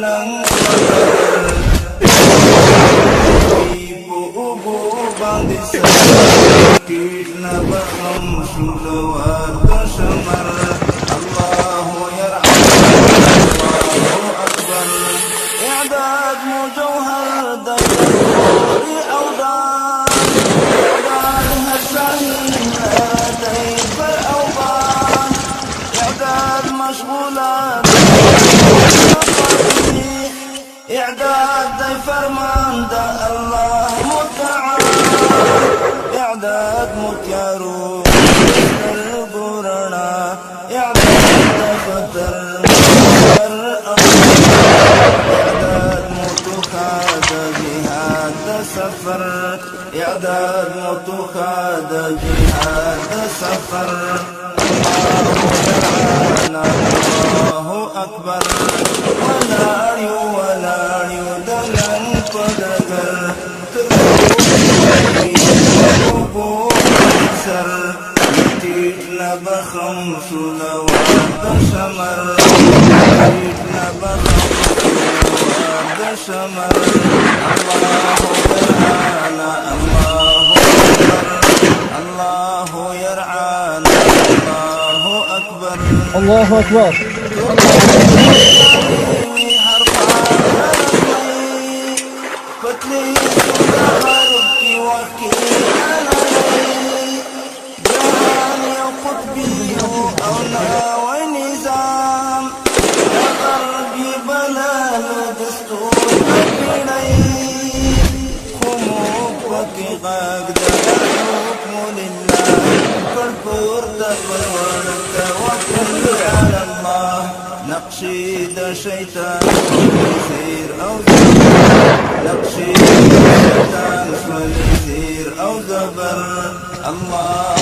ننګ په اوبو باندې سر ټیټ نه بخم شملوار د شمر الله يرحم الله اکبر اعداد مجوهر د کوري او دان اعداد هر شاهین لدی پر او بان اعداد مشغولات اعداد دی فرمان دا الله متعال اعداد متیارو البرنا اعداد خطر اعداد متخاذ جهاد سفر اعداد متخاذ جهاد سفر الله اکبر ولاړیو دلن پدګر تربو سر ټیټ لبخم شلوار د شمر ټیټ لبخم شلوار د شمر الله يرعانا الله اکبر الله يرعانا الله اکبر الله اکبر نقشي د شیطان زیر او نقشي د شیطان زیر او زبر الله